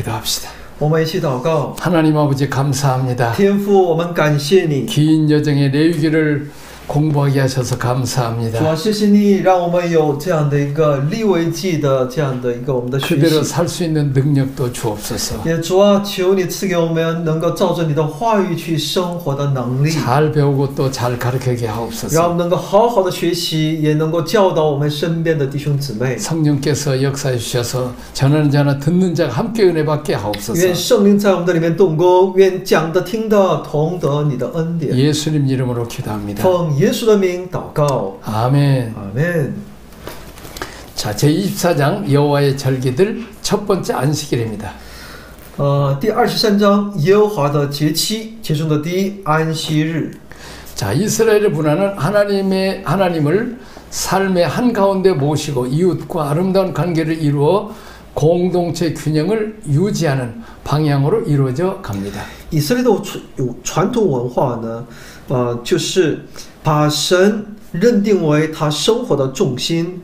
기도합시다. 我们一起祷告。 하나님 아버지 감사합니다. 天父，我们感谢你， 긴 여정의 레위기를 공부하게 하셔서 감사합니다. 主啊，谢谢你让我们有这样的一个利未记的这样的一个我们的学 그대로 习。 살 수 있는 능력도 주옵소서. 也主啊，求你赐给我们能够照着你的话语去生活的能力， 잘 배우고 또 잘 가르치게 让我 하옵소서. 们能够好好的学习，也能够教导我们身边的弟兄姊妹。 성령께서 역사해 주셔서 전하는 자나 듣는 자가 함께 은혜 받게 하옵소서. 愿圣灵在我们的里面动工，愿讲的听的同得你的恩典。 예수님 이름으로 기도합니다. 奉耶稣的名祷告， 아멘. 阿门。 자, 제24장 여호와의 절기들 첫 번째 안식일입니다. 第23章耶和华的节期，其中的第一安息日。 자, 이스라엘의 문화는 하나님을 삶의 한가운데 모시고 이웃과 아름다운 관계를 이루어 공동체 균형을 유지하는 방향으로 이루어져 갑니다. 以色列的有传统文化呢，就是把神认定为他生活的重心，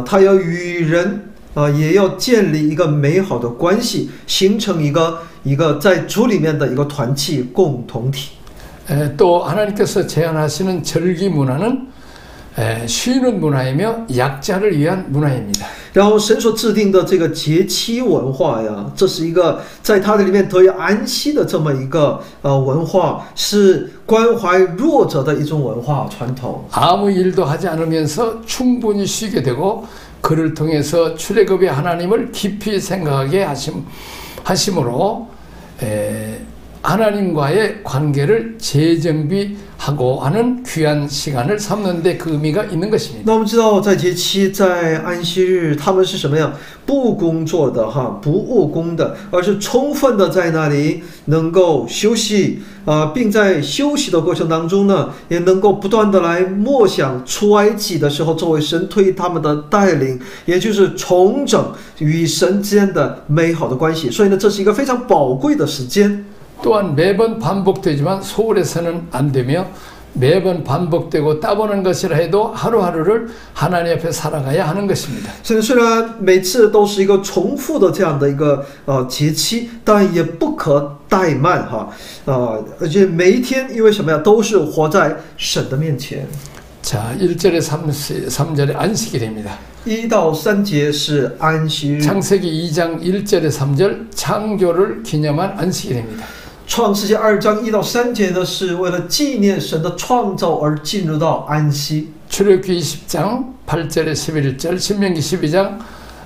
他要与人也要建立一个美好的关系，形成一个在主里面的一个团契共同体。 또 하나님께서 제안하시는 절기 문화는 쉬는 문화이며 약자를 위한 문화입니다. 然后神所制定的这个节期文化呀，这是一个在它的里面得以安息的这么一个文化，是关怀弱者的一种文化传统。 아무 일도 하지 않으면서 충분히 쉬게 되고 그를 통해서 출애굽의 하나님을 깊이 생각하게 하심으로 하나님과의 관계를 재정비하고 하는 귀한 시간을 삼는 데 그 의미가 있는 것입니다. 那我们知道，在节期，在安息日，他们是什么样？不工作的哈，不务工的，而是充分的在那里能够休息并在休息的过程当中呢，也能够不断的来默想出埃及的时候，作为神推他们的带领，也就是重整与神之间的美好的关系。所以呢，这是一个非常宝贵的时间。 또한 매번 반복되지만 소홀해서는 안 되며 매번 반복되고 따보는 것이라 해도 하루하루를 하나님 앞에 살아가야 하는 것입니다. 所以虽然每次都是一个重复的这样的一个节期，但也不可怠慢哈而且每一天因为什么呀，都是活在神的面前。 자, 1절에 3절에 안식일입니다. 1到3节是安息日。 창세기 2장 1절에 3절 창조를 기념한 안식일입니다. 创世纪2章1到3节呢，是为了纪念神的创造而进入到安息。 출애굽기 20장 8절에 11절, 신명기 12장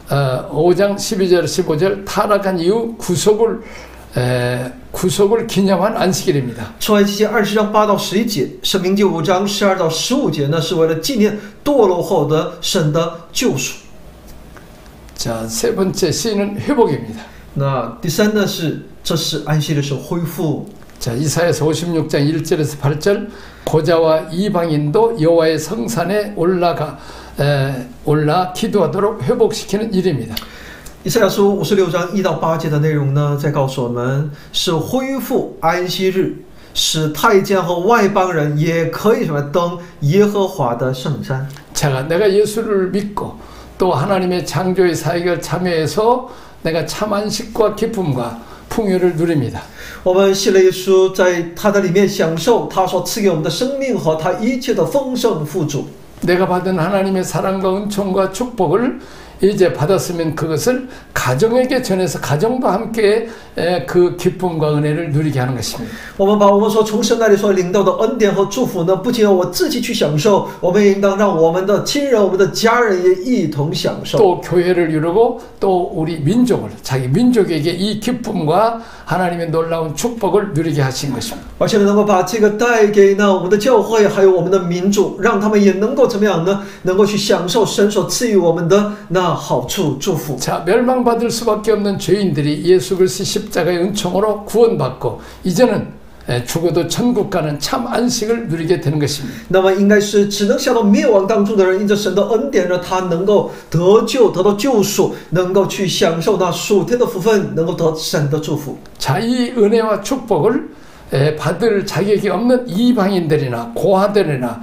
5장 12절 15절 타락한 이후 구속을 기념한 안식일입니다. 出埃及记20章8到11节，申命记5章12到15节呢，是为了纪念堕落后的神的救赎。 자, 세 번째 C는 회복입니다. 那第三呢是，这是安息日是恢复。 자, 이사야서 56장 1절에서 8절 고자와 이방인도 여호와의 성산에 올라 기도하도록 회복시키는 일입니다. 以赛亚书56章1到8节的内容呢，在告诉我们是恢复安息日，使太监和外邦人也可以什么登耶和华的圣山。 제가 내가 예수를 믿고 또 하나님의 창조의 사역을 참여해서 내가 참 안식과 기쁨과 풍요를 누립니다. 我们信了耶稣，在他的里面享受他所赐给我们的生命和他一切的丰盛富足。 내가 받은 하나님의 사랑과 은총과 축복을 이제 받았으면 그것을 가정에게 전해서 가정도 함께 그 기쁨과 은혜를 누리게 하는 것입니다. 我们把我们所从神那里所领到的恩典和祝福呢，不仅要我自己去享受，我们也应当让我们的亲人、我们的家人也一同享受。 또 교회를 이루고 또 우리 민족을 자기 민족에게 이 기쁨과 하나님의 놀라운 축복을 누리게 하신 것입니다. 而且能够把这个带给呢我们的教会，还有我们的民主，让他们也能够怎么样呢？能够去享受神所赐予我们的那好处祝福。 자, 멸망받을 수밖에 없는 죄인들이 예수 그리스도의 십자가의 은총으로 구원받고 이제는 죽어도 천국 가는 참 안식을 누리게 되는 것입니다. 那么应该是只能下到灭亡当中的人，因着神的恩典呢，他能够得救，得到救赎，能够去享受那属天的福分，能够得神的祝福。 자, 이 은혜와 축복을 받을 자격이 없는 이방인들이나 고아들이나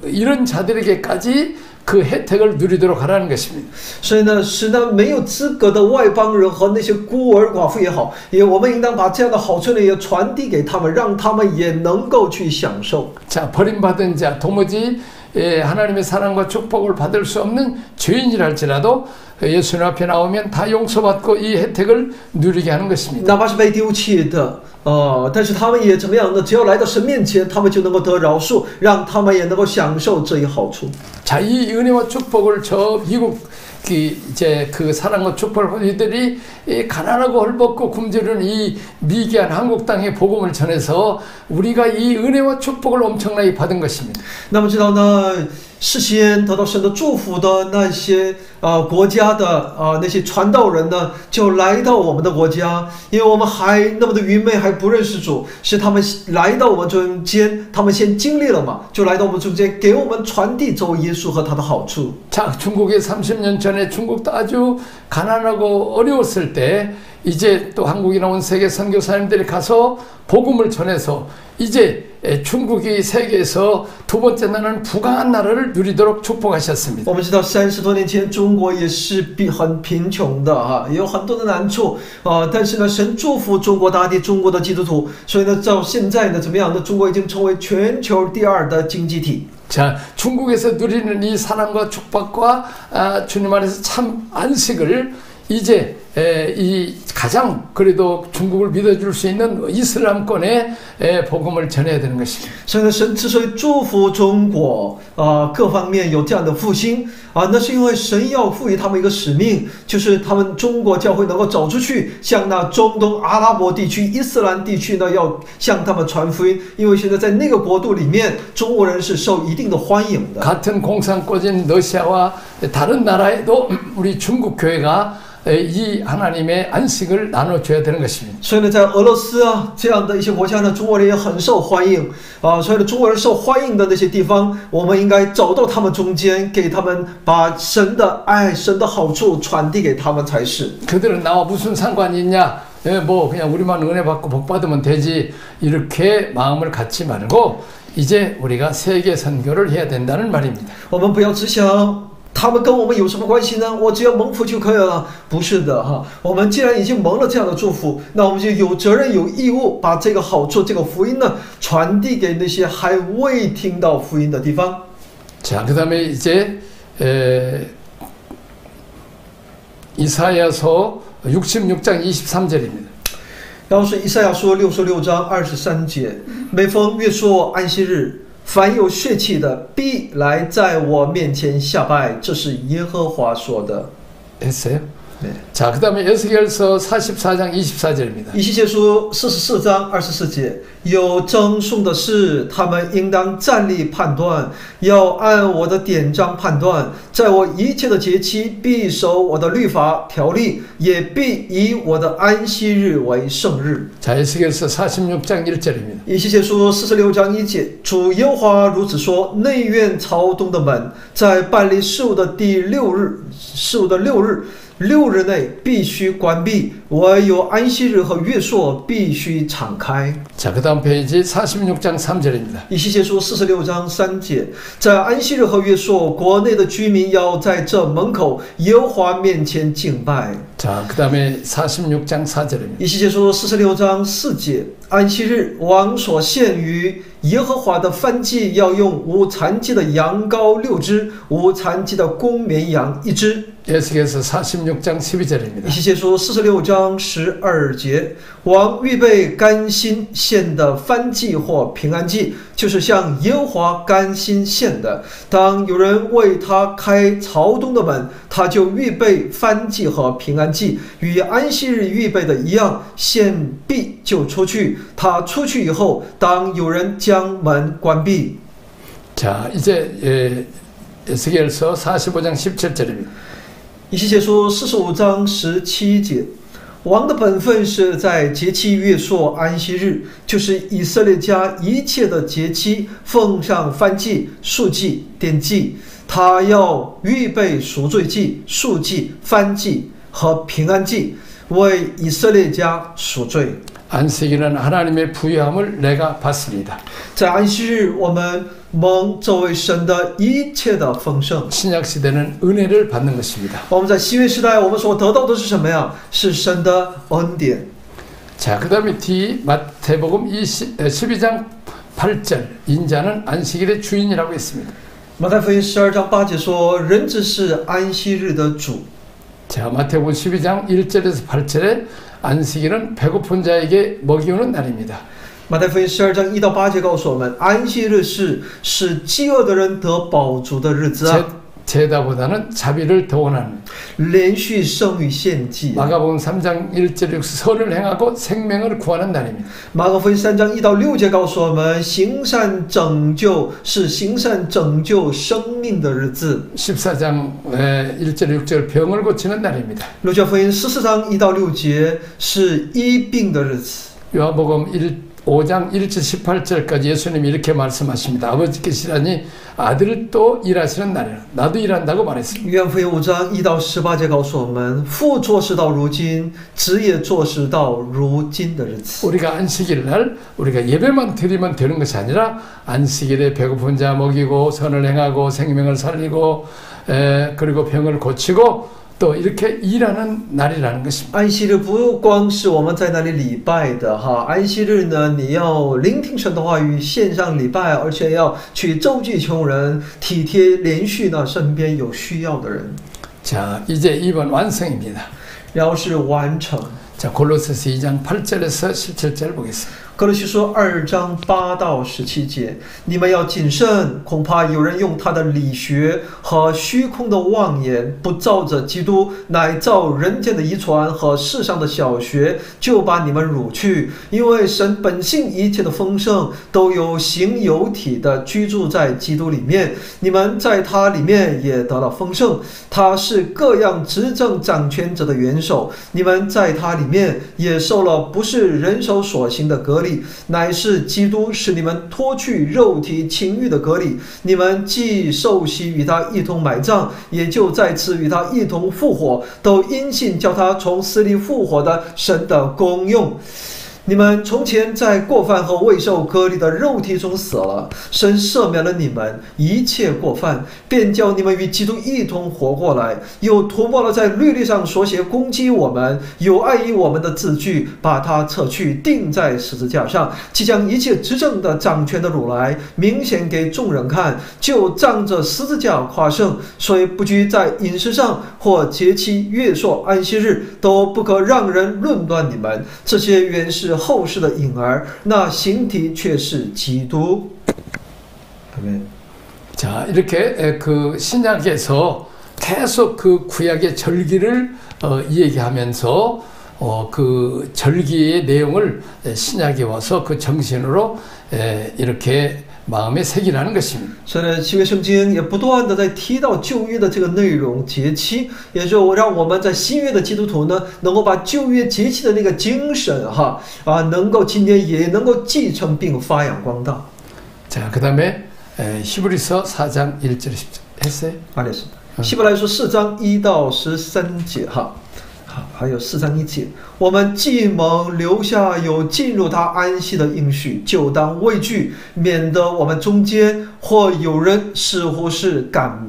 이런 자들에게까지 그 혜택을 누리도록 하라는 것입니다. 所以呢，使那没有资格的外邦人和那些孤儿寡妇也好，我们应当把这样的好处呢也传递给他们，让他们也能够去享受。 자, 버림받은 자, 도무지 하나님의 사랑과 축복을 받을 수 없는 죄인이랄지라도 예수님 앞에 나오면 다 용서받고 이 혜택을 누리게 하는 것입니다. 哪怕是被丢弃的，但是他们也怎么样呢？只要来到神面前，他们就能够得饶恕，让他们也能够享受这一好处。 자, 이 은혜와 축복을 저 미국 이제 그 사랑과 축복을 이들이 가난하고 헐벗고 굶주리는 이 미개한 한국 땅의 복음을 전해서 우리가 이 은혜와 축복을 엄청나게 받은 것입니다. 那么知道呢，事先得到神的祝福的那些国家的那些传道人呢，就来到我们的国家，因为我们还那么的愚昧，还不认识主，是他们来到我们中间，他们先经历了嘛，就来到我们中间，给我们传递走耶稣和他的好处。 자, 중국에 30년 전에 중국도 아주 가난하고 어려웠을 때 이제 또 한국에 나온 세계 선교사님들이 가서 복음을 전해서 이제 중국이 세계에서 두 번째 나라는 부강한 나라를 누리도록 축복하셨습니다. 我们知道30多年前中国也是很贫穷的啊，也有很多的难处但是呢，神祝福中国大地，中国的基督徒，所以呢，到现在呢，怎么样呢？中国已经成为全球第2的经济体。 자, 중국에서 누리는 이 사랑과 축복과 주님 안에서 참 안식을 이제 이 가장 그래도 중국을 믿어줄 수 있는 이슬람권의 복음을 전해야 되는 것입니다. 所以呢，神之所以祝福中国各方面有这样的复兴那是因为神要赋予他们一个使命，就是他们中国教会能够走出去，向那中东阿拉伯地区、伊斯兰地区呢，要向他们传福音。因为现在在那个国度里面，中国人是受一定的欢迎的。 같은 공산국인 러시아와 다른 나라에도 우리 중국 교회가 이 하나님의 안식을 나눠줘야 되는 것입니다. 所以呢，在俄罗斯这样的一些国家呢，中国人也很受欢迎所以呢，中国人受欢迎的那些地方，我们应该走到他们中间，给他们把神的爱、神的好处传递给他们才是。 그들은 나와 무슨 상관이 있냐? 뭐 그냥 우리만 은혜 받고 복 받으면 되지 이렇게 마음을 갖지 말고 이제 우리가 세계 선교를 해야 된다는 말입니다. 我们不要只想 他们跟我们有什么关系呢？我只要蒙福就可以了？不是的哈，我们既然已经蒙了这样的祝福，那我们就有责任、有义务把这个好处、这个福音呢，传递给那些还未听到福音的地方。 자, 그다음에 이제 이사야서 66장 23절입니다. 然后是以赛亚书66章23节，每逢月朔安息日， 凡有血气的，必来在我面前下拜，这是耶和华说的。 했어요? 네. 자, 그다음에 에스겔서 44장 24절입니다. 以西结书44章24节，有争讼的事，他们应当站立判断，要按我的典章判断，在我一切的节期必守我的律法条例，也必以我的安息日为圣日。 자, 에스겔서 46장 1절입니다. 以西结书46章1节，主耶和华如此说：内院朝东的门，在办理事务的第6日，事务的6日。 6日内必须关闭，唯有安息日和月朔必须敞开。 자, 그다음 페이지 46장 3절입니다. 以西结书46章3节，在安息日和月朔，国内的居民要在这门口耶和华面前敬拜。 자, 그다음에 46장 4절입니다. 以西结书46章4节，安息日王所献于耶和华的燔祭要用无残疾的羊羔6只，无残疾的公绵羊1只。 에스겔서 46장 12절입니다. 以西结书46章12节，王预备甘心献的燔祭或平安祭，就是向耶和华甘心献的。当有人为他开朝东的门，他就预备燔祭和平安祭，与安息日预备的一样，献毕就出去。他出去以后，当有人将门关闭。 자, 이제 에스겔서 45장 17절입니다. 以西结书45章17节，王的本分是在节期月朔安息日，就是以色列家一切的节期，奉上燔祭、赎祭、奠祭。他要预备赎罪祭、赎祭、燔祭和平安祭，为以色列家赎罪。 안식일은 하나님의 부유함을 내가 받습니다. 在安息日，我们蒙这位神的一切的丰盛。 신약 시대는 은혜를 받는 것입니다. 我们在新约时代，我们所得到的是什么呀？是神的恩典。 자, 그 다음에 뒤 마태복음 12장 8절 인자는 안식일의 주인이라고 했습니다. 马太福音12章8节说：“人子是安息日的主。” 자, 마태복음 12장 1절에서 8절에 안식일은 배고픈 자에게 먹이우는 날입니다. 马太福音12章1到8节告诉我们，安息日是使饥饿的人得饱足的日子啊。 제다보다는 자비를 더 원하는 连续胜于献祭。 마가복음 3장 1절 6 선을 행하고 생명을 구하는 날입니다. 马可福音3章1到6节告诉我们，行善拯救是行善拯救生命的日子。 14장 1절 6절 병을 고치는 날입니다. 路加福音14章1到6节是医病的日子。 요한복음 5장 1절 18절까지 예수님이 이렇게 말씀하십니다. 아버지께서 일하니 아들도 일하시는 날이라. 나도 일한다고 말했습니다. 约翰福音5章1到18节告诉我们，父做事到如今，子也做事到如今的日子。 우리가 안식일 날 우리가 예배만 드리면 되는 것이 아니라 안식일에 배고픈 자 먹이고 선을 행하고 생명을 살리고 그리고 병을 고치고 또 이렇게 일하는 날이라는 것입니다. 安息日不光是我们在那里礼拜的哈，安息日呢，你要聆听神的话语，献上礼拜，而且要去周济穷人，体贴连续那身边有需要的人。 자, 이제 2번 완성입니다. 然后是完成。 자, 골로새서 2장 8절에서 17절 보겠습니다. 哥罗西书2章8到17节，你们要谨慎，恐怕有人用他的理学和虚空的妄言，不照着基督，乃照人间的遗传和世上的小学，就把你们掳去。因为神本性一切的丰盛，都有形有体的居住在基督里面，你们在他里面也得了丰盛。他是各样执政掌权者的元首，你们在他里面也受了不是人手所行的隔离，乃是基督使你们脱去肉体情欲的隔离。你们既受洗与他一同埋葬，也就再次与他一同复活，都因信叫他从死里复活的神的功用。你们从前在过犯和未受割礼的肉体中死了，神赦免了你们一切过犯，便叫你们与基督一同活过来，又涂抹了在律例上所写攻击我们、有碍于我们的字句，把它撤去，钉在十字架上，即将一切执政的掌权的掳来，明显给众人看，就仗着十字架夸胜。所以不拘在饮食上或节期、月朔、安息日，都不可让人论断你们，这些原是后世的影儿，那形体却是基督。 아멘. 자, 이렇게 그 신약에서 계속 그 구약의 절기를 얘기하면서 그 절기의 내용을 신약에 와서 그 정신으로 이렇게 마음에 새기라는 것입니다. 所以呢，新约圣经也不断的在提到旧约的这个内容节期，也就让我们在新约的基督徒呢，能够把旧約节期的那个精神能够今天也能够继承并发扬光大。 자, 그다음에 히브리서 4장 1절 10절 했어요? 안 했습니다. 希伯来书4章1到13节哈。 还有4章1节，我们既蒙留下有进入他安息的应许，就当畏惧，免得我们中间或有人似乎是赶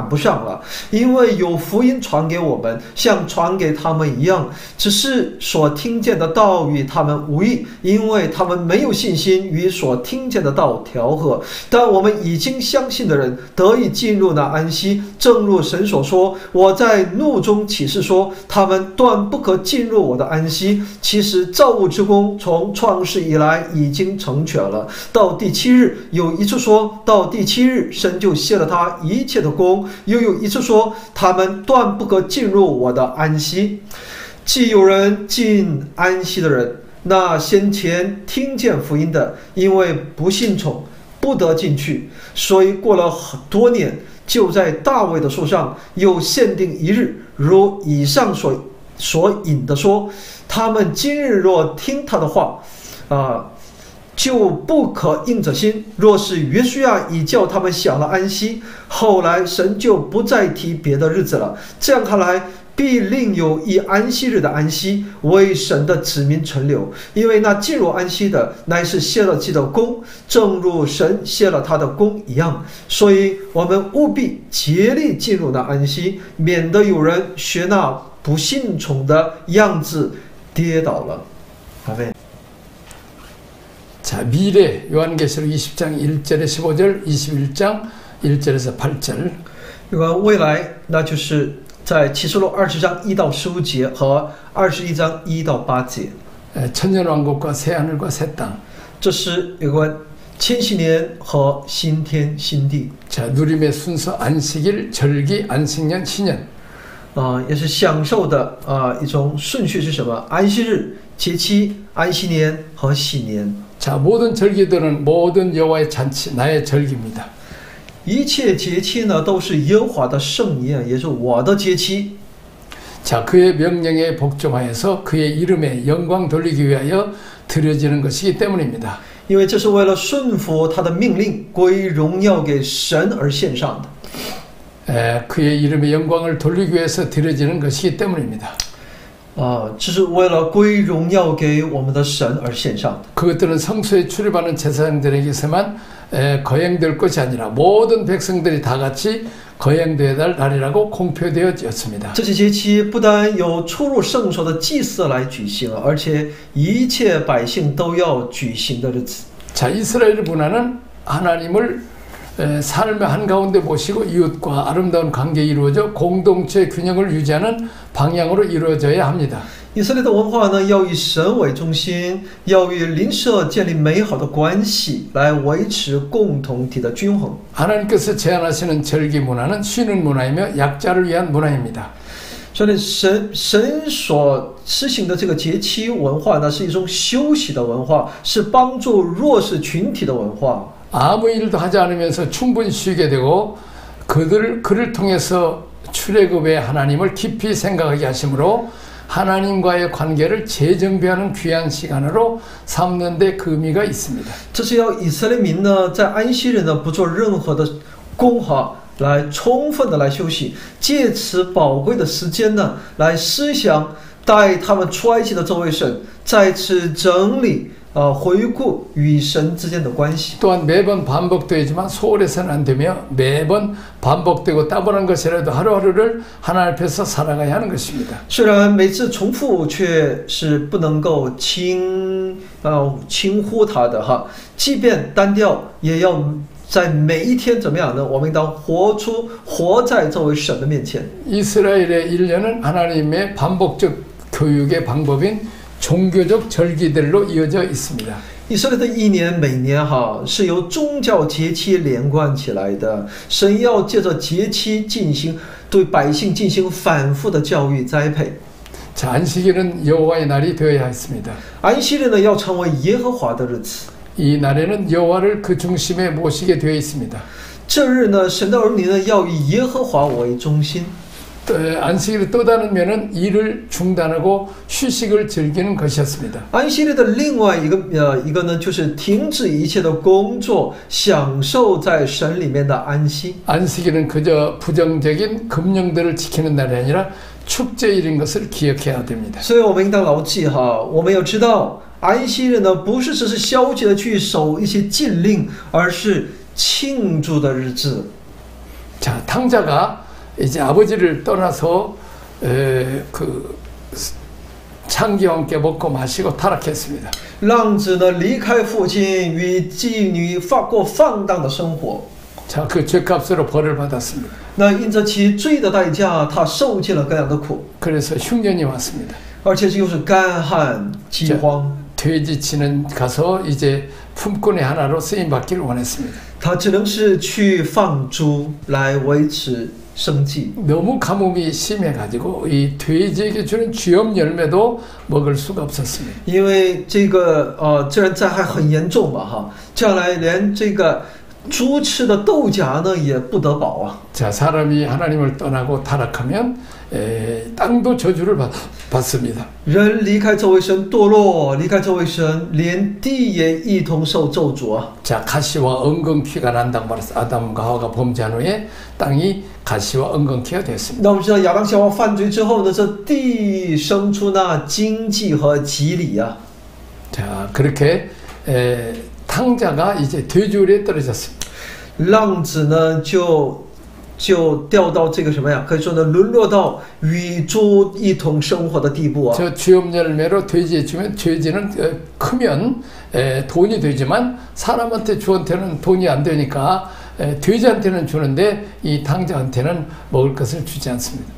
不上了，因为有福音传给我们，像传给他们一样，只是所听见的道与他们无异，因为他们没有信心与所听见的道调和。但我们已经相信的人得以进入那安息，正如神所说：“我在怒中起誓说，他们断不可进入我的安息。”其实造物之功从创世以来已经成全了。到第7日，有一处说到第7日，神就谢了他一切的功；又有一处说，他们断不可进入我的安息。既有人进安息的人，那先前听见福音的，因为不信从，不得进去，所以过了很多年，就在大卫的树上又限定一日，如以上所引的说，他们今日若听他的话，就不可硬着心。若是约书亚已叫他们享了安息，后来神就不再提别的日子了。这样看来，必另有一安息日的安息，为神的子民存留。因为那进入安息的，乃是歇了自己的工，正如神歇了他的工一样。所以我们务必竭力进入那安息，免得有人学那不信从的样子跌倒了。阿们。 자, 미래 요한계시록 20장 1절에 15절, 21장 1절에서 8절. 有关未来，那就是在启示录20章1到15节和21章1到8节。 천년왕국과 새하늘과 새 땅. 这是有关千禧年和新天新地。 자, 누림의 순서 안식일, 절기, 안식년, 신년. 也是享受的一种顺序是什么？安息日、节期、安息年和喜年。 자, 모든 절기들은 모든 여호와의 잔치, 나의 절기입니다. 一切节期呢，都是耶和华的盛宴，也是我的节期。 자, 그의 명령에 복종하여서 그의 이름에 영광 돌리기 위하여 드려지는 것이기 때문입니다. 因为这是为了顺服他的命令，归荣耀给神而献上的。 그의 이름에 영광을 돌리기 위해서 드려지는 것이기 때문입니다. 这是为了归荣耀给我们的神而献上的。 그것들은 성소에 출입하는 제사장들에게서만 거행될 것이 아니라 모든 백성들이 다 같이 거행되어야 할 날이라고 공표되어졌습니다. 这些节期不单有出入圣所的祭司来举行，而且一切百姓都要举行的日子。 자, 이스라엘 문화는 하나님을 삶의 한가운데 모시고 이웃과 아름다운 관계 이루어져 공동체 균형을 유지하는 방향으로 이루어져야 합니다. 以色列的文化呢，要以神为中心，要与邻舍建立美好的关系，来维持共同体的均衡。 하나님께서 제안하시는 절기 문화는 쉬는 문화이며 약자를 위한 문화입니다. 所以神所施行的这个节期文化呢，是一种休息的文化，是帮助弱势群体的文化。 아무 일도 하지 않으면서 충분히 쉬게 되고 그를 통해서 출애굽의 하나님을 깊이 생각하게 하심으로 하나님과의 관계를 재정비하는 귀한 시간으로 삼는 데 그 의미가 있습니다. 这是要以色列民呢，在安息日呢不做任何的工哈，来充分的来休息，借此宝贵的时间呢，来思想带他们出埃及的这位神，再次整理。 回顾与神之间的关系。 또한 매번 반복되지만 소홀해서는 안 되며 매번 반복되고 따분한 것이라도 하루하루를 하나님 앞에서 살아가야 하는 것입니다. 虽然每次重复，却是不能够轻忽它的哈。即便单调，也要在每一天怎么样呢？我们应当活在这位神的面前。 이스라엘의 1년은 하나님의 반복적 교육의 방법인 종교적 절기들로 이어져 있습니다. 以色列的一年每年哈是由宗教节期连贯起来的，神要借着节期对百姓进行反复的教育栽培。 자, 안식일은 여호와의 날이 되어야 했습니다. 安息日呢要成为耶和华的日子， 이 날에는 여호와를 그 중심에 모시게 되어 있습니다. 这日呢，神的儿女呢要以耶和华为中心。 안식일의 또 다른 면은 일을 중단하고 휴식을 즐기는 것이었습니다. 安息日的另外一个呢，就是停止一切的工作，享受在神里面的安息。 안식일은 그저 부정적인 금령들을 지키는 날이 아니라 축제일인 것을 기억해야 됩니다. 所以我们应当牢记哈，我们要知道，安息日呢不是只是消极的去守一些禁令，而是庆祝的日子。 자, 탕자가 이제 아버지를 떠나서 그 창기와 함께 먹고 마시고 타락했습니다. 浪子呢离开父亲，与妓女过放荡的生活。 자, 그 죄값으로 벌을 받았습니다. 那因着其罪的代价，他受尽了各样的苦， 그래서 흉년이 왔습니다. 而且又是干旱、饥荒。 돼지치는 가서 이제 품꾼의 하나로 쓰임 받기를 원했습니다. 他只能是去放猪来维持生计。 너무 가뭄이 심해가지고 이 돼지에게 주는 쥐염 열매도 먹을 수가 없었습니다. 因为这个自然灾害很严重嘛哈，将来连这个猪吃的豆荚呢也不得饱啊。 자, 사람이 하나님을 떠나고 타락하면 땅도 저주를 받습니다. 人离开这位神堕落，离开这位神，连地也一同受咒诅啊。 자, 가시와 엉겅퀴가 난다고 말했어. 아담과 하와가 범죄한 후에 땅이 가시와 엉겅퀴가 됐습니다. 那我们知道亚当夏娃犯罪之后呢，这地生出那荆棘和棘藜啊。 자, 그렇게 탕자가 이제 돼지우리에 떨어졌습니다. 浪子呢就掉到这个什么呀？可以说呢，沦落到与猪一同生活的地步啊。 저 주엽 열매로 돼지에 주면 돼지는 크면 돈이 되지만 사람한테 주한테는 돈이 안 되니까 돼지한테는 주는데 이 탕자한테는 먹을 것을 주지 않습니다.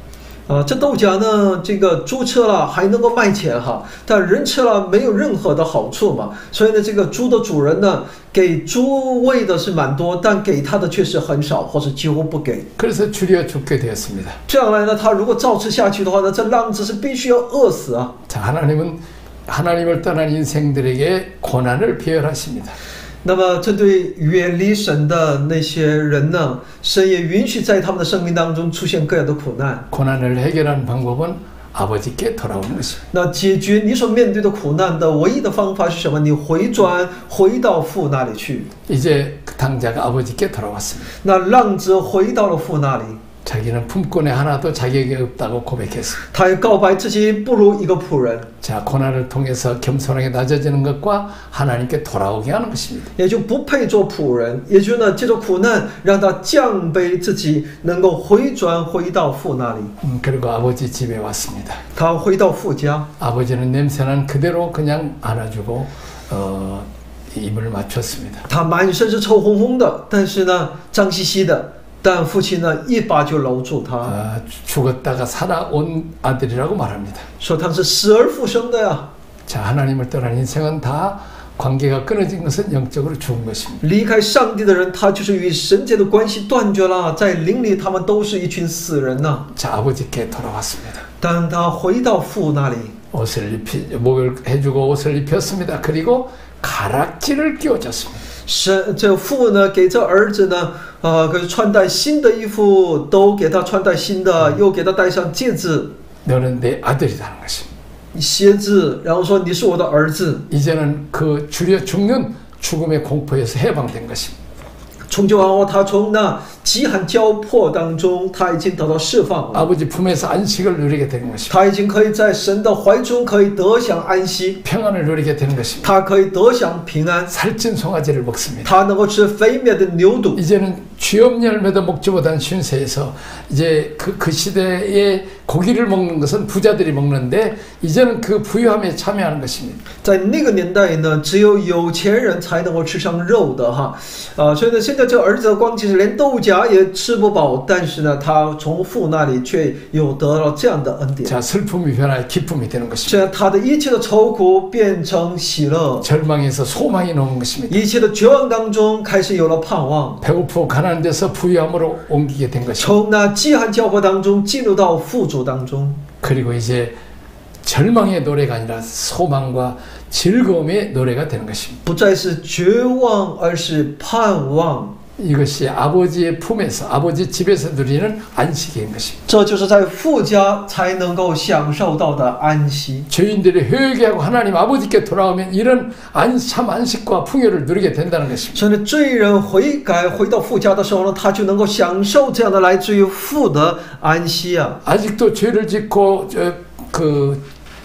这豆荚呢，这个猪吃了还能够卖钱哈，但人吃了没有任何的好处嘛。所以呢，这个猪的主人呢，给猪喂的是蛮多，但给他的却是很少，或是几乎不给。 그래서 줄여 죽게 되었습니다. 这样来呢，他如果照吃下去的话呢，这浪子是必须要饿死啊。 자, 하나님은 하나님을 떠난 인생들에게 고난을 배열하십니다. 那么，针对远离神的那些人呢，神也允许在他们的生命当中出现各样的苦难。 고난을 해결하는 방법은 아버지께 돌아오는 것입니다. 那解决你所面对的苦难的唯一的方法是什么？你回到父那里去。 이제 그 탕자가 아버지께 돌아왔습니다. 那浪子回到了父那里， 자기는 품꾼에 하나도 자격이 없다고 고백했습니다. 他也告白自己不如一个仆人， 자, 고난을 통해서 겸손하게 낮아지는 것과 하나님께 돌아오게 하는 것입니다. 也就不配做仆人，也就呢，借着苦难让他降卑自己，能够回到父那里。 그리고 아버지 집에 왔습니다. 他回到父家， 아버지는 냄새난 그대로 그냥 안아주고 입을 맞췄습니다. 他满身是臭烘烘的，但是呢，脏兮兮的。 但父亲呢，一把就搂住他， 죽었다가 살아온 아들이라고 말합니다. 说他是死而复生的呀。 자, 하나님을 떠난 인생은 다 관계가 끊어진 것은 영적으로 죽은 것입니다. 离开上帝的人，他就是与神界的关系断绝了，在灵里他们都是一群死人呐。 자, 아버지께 돌아왔습니다. 但他回到父那里， 목을 해주고 옷을 입혔습니다. 그리고 가락지를 끼워줬습니다. 这父呢，给这儿子呢，可是穿戴新的衣服，都给他穿戴新的，又给他戴上戒指、 너는 내 아들이라는 것입니다. 鞋子，然后说你是我的儿子。 이제는 그 줄여 죽는 죽음의 공포에서 해방된 것입니다. 从今往后，他从那饥寒交迫当中，他已经得到释放了。 아버지 품에서 안식을 누리게 되는 것입니다. 他已经可以在神的怀中可以得享安息， 평안을 누리게 되는 것입니다. 他可以得享平安， 살찐 송아지를 먹습니다. 他能够吃肥美的牛肚。 이제는 쥐업 열매도 먹지 못한 신세에서 이제 그 시대에 고기를 먹는 것은 부자들이 먹는데 이제는 그 부유함에 참여하는 것입니다. 在那个年代呢，只有有钱人才能够吃上肉的哈，所以呢，现在这儿子的光景是连豆荚也吃不饱，但是呢，他从父那里却有得到这样的恩典。 자, 슬픔이 변하여 기쁨이 되는 这 것입니다. 样他的一切的愁苦变成喜乐， 절망에서 소망이 나오는 것입니다. 一切的绝望当中开始有了盼望， 배고프고 가난한 데서 부유함으로 옮기게 된 것입니다. 从那饥寒交迫当中进入到富足当中。 그리고 이제 절망의 노래가 아니라 소망과 즐거움의 노래가 되는 것입니다. 不再是绝望，而是盼望。 이것이 아버지의 품에서 아버지 집에서 누리는 안식인 것입니다. 这就是在父家才能够享受到的安息。 죄인들이 회개하고 하나님 아버지께 돌아오면 이런 참 안식과 풍요를 누리게 된다는 것입니다. 所以呢，罪人悔改回到父家的时候呢，他就能够享受这样的来自于父的安息啊。 아직도 죄를 짓고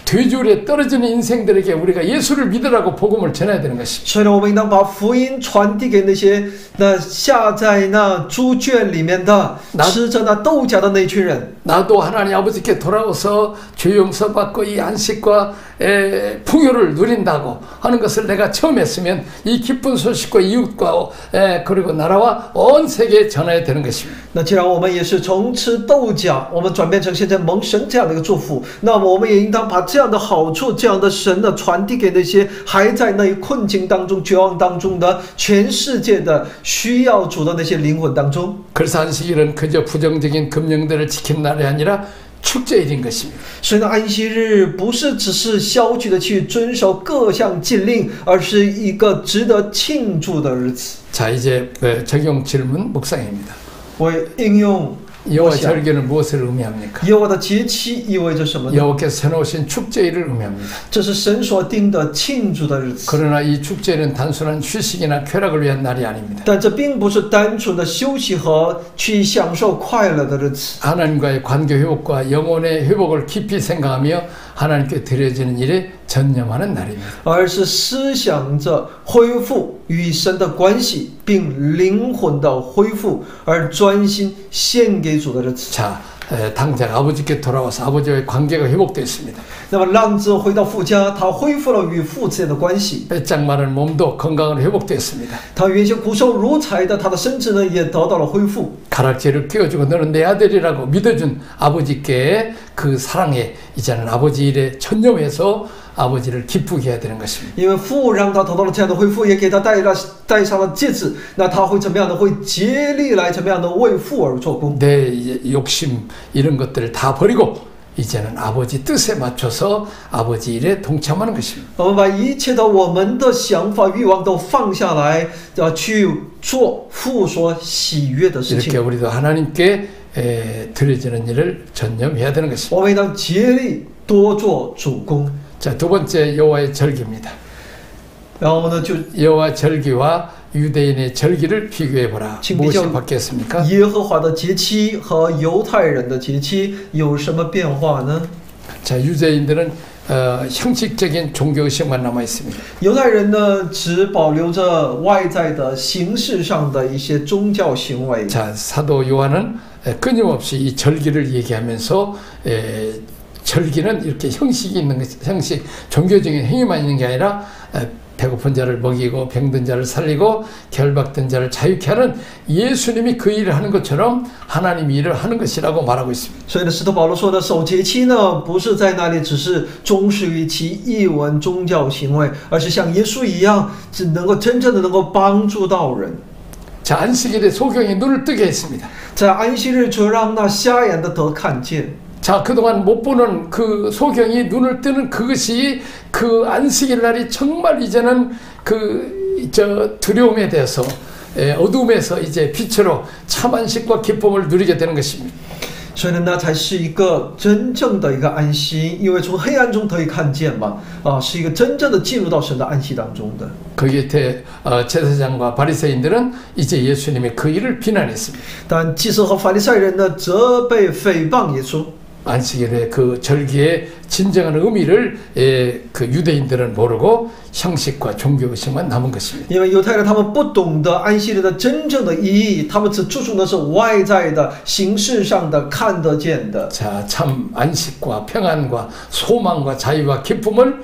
돼지우리에 떨어지는 인생들에게 우리가 예수를 믿으라고 복음을 전해야 되는 것입니다. 所以呢，我们应当把福音传递给那些下在那猪圈里面的吃着那豆荚的那群人。 나도 하나님 아버지께 돌아와서 죄 용서받고 이 안식과 풍요를 누린다고 하는 것을 내가 처음 했으면 이 기쁜 소식과 이웃과 그리고 나라와 온 세계에 전해야 되는 것입니다. 那既然我们也是从吃豆荚，我们转变成现在蒙神这样的一个祝福，那么我们也应当把这样的好处、这样的神的传递给那些还在那一困境当中、绝望当中的全世界的需要主的那些灵魂当中。 그래서 안식일은 그저 부정적인 금령들을 지킨 날이 아니라 축제일인 것입니다. 所以呢，安息日不是只是消极的去遵守各项禁令，而是一个值得庆祝的日子。 자, 이제 적용 질문 묵상입니다. 我应用 여호와 절기는 무엇을 의미합니까? 耶和华的节期意味着什么呢？ 여호와께서 정하신 축제일을 의미합니다. 这是神所定的庆祝的日子。 그러나 이 축제는 단순한 휴식이나 쾌락을 위한 날이 아닙니다. 但这并不是单纯的休息和去享受快乐的日子， 하나님과의 관계 회복과 영혼의 회복을 깊이 생각하며 하나님께 드려지는 일에 전념하는 날입니다. 而是思想着恢复与神的关系，并灵魂的恢复，而专心献给主的日子。 자, 당장 아버지께 돌아와서 아버지와의 관계가 회복됐습니다. 那么浪子回到父家，他恢复了与父之间的关系。 빼짝 마른 몸도 건강으로 회복됐습니다. 他原先骨瘦如柴的他的身子呢，也得到了恢复。 가락지를 끼워주고 너는 내 아들이라고 믿어준 아버지께 그 사랑에 이제는 아버지 일에 전념해서 아버지를 기쁘게 해야 되는 것입니다. 因为父让他得到了这样的恢复，也给他戴上了戒指，那他会怎么样呢？会竭力来怎么样呢？为父而做工。 내 욕심 이런 것들을 다 버리고 이제는 아버지 뜻에 맞춰서 아버지 일에 동참하는 것입니다. 我们把一切的我们的想法、欲望都放下来，去做父所喜悦的事 이렇게 情。 우리도 하나님께 드려지는 일을 전념해야 되는 것입니다. 我们应当竭力多做主公。 자, 두 번째 여호와의 절기입니다. 然后呢，就 여호와 절기와 유대인의 절기를 비교해 보라. 지금 무엇이 비교- 바뀌었습니까? 耶和华的节期和犹太人的节期有什么变化呢？ 자, 유대인들은 형식적인 종교 의식만 남아 있습니다. 犹太人呢，只保留着外在的形式上的一些宗教行为。 자, 사도 요한은 끊임없이 이 절기를 얘기하면서 절기는 이렇게 형식이 있는 것, 형식, 종교적인 행위만 있는 게 아니라 배고픈 자를 먹이고 병든 자를 살리고 결박된 자를 자유케 하는 예수님이 그 일을 하는 것처럼 하나님이 일을 하는 것이라고 말하고 있습니다. 所以呢，使徒保罗说的守节期呢，不是在那里只是忠实于其译文宗教行为，而是像耶稣一样，只能够真正的能够帮助到人。 자, 안식일에 소경이 눈을 뜨게 했습니다. 在安息日，就让那瞎眼的得看见。 자, 그동안 못 보는 그 소경이 눈을 뜨는 그것이 그 안식일 날이 정말 이제는 두려움에 대해서 어둠에서 이제 빛으로 참 안식과 기쁨을 누리게 되는 것입니다. 所以呢，那才是一个真正的一个安息，因为从黑暗中得以看见嘛，是一个真正的进入到神的安息当中的。 그 곁에 제사장과 바리새인들은 이제 예수님의 그 일을 비난했습니다. 但祭司和法利赛人呢，责备诽谤耶稣。 안식일의 그 절기의 진정한 의미를 그 유대인들은 모르고 형식과 종교 의식만 남은 것입니다. 因为犹太人他们不懂得安息日的真正的意义，他们只注重的是外在的、形式上的、看得见的。 자, 참 안식과 평안과 소망과 자유와 기쁨을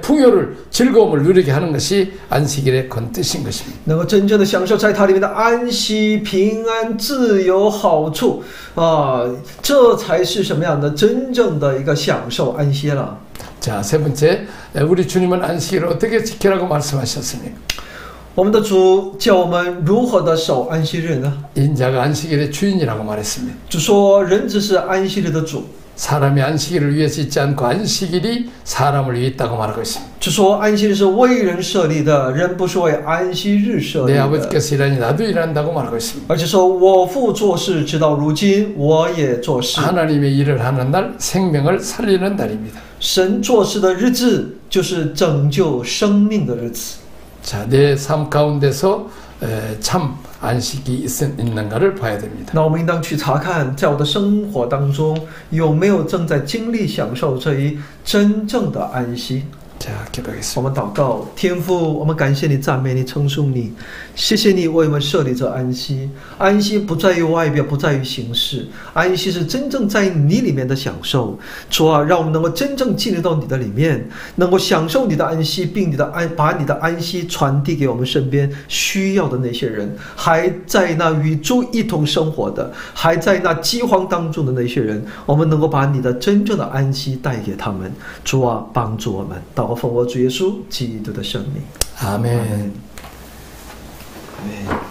풍요를 즐거움을 누리게 하는 것이 안식일의 건 뜻인 것입니다. 能够真正的享受在它里面的安息、平安、自由、好处这才是什么样的真正的一个享受安息了。 자, 세 번째, 우리 주님은 안식일을 어떻게 지키라고 말씀하셨습니까? 我们的主叫我们如何的守安息日呢？ 인자가 안식일의 주인이라고 말했습니다. 就说人只是安息日的主， 사람이 안식일을 위해서 있지 않고 안식일이 사람을 위해 있다고 말하고 있습니다. 就说安息日是为人设立的，人不是为安息日设立 내 的。 아버지께서 일하니 나도 일한다고 말하고 있습니다. 而且说我父做事，直到如今我也做事。 하나님의 일을 하는 날 생명을 살리는 날입니다. 神做事的日子就是拯救生命的日子。 자, 내 삶 가운데서 참 안식이 있는가를 봐야 됩니다. 那我们应当去查看，在我的生活当中有没有正在经历、享受这一真正的安息。 자, 기도하겠습니다. 我们祷告，天父，我们感谢你、赞美你、称颂你，谢谢你为我们设立这安息。安息不在于外表，不在于形式，安息是真正在你里面的享受。主啊，让我们能够真正进入到你的里面，能够享受你的安息，并把你的安息传递给我们身边需要的那些人，还在那与主一同生活的，还在那饥荒当中的那些人，我们能够把你的真正的安息带给他们。主啊，帮助我们。祷告奉我主耶稣基督的圣名， 아멘. 아멘.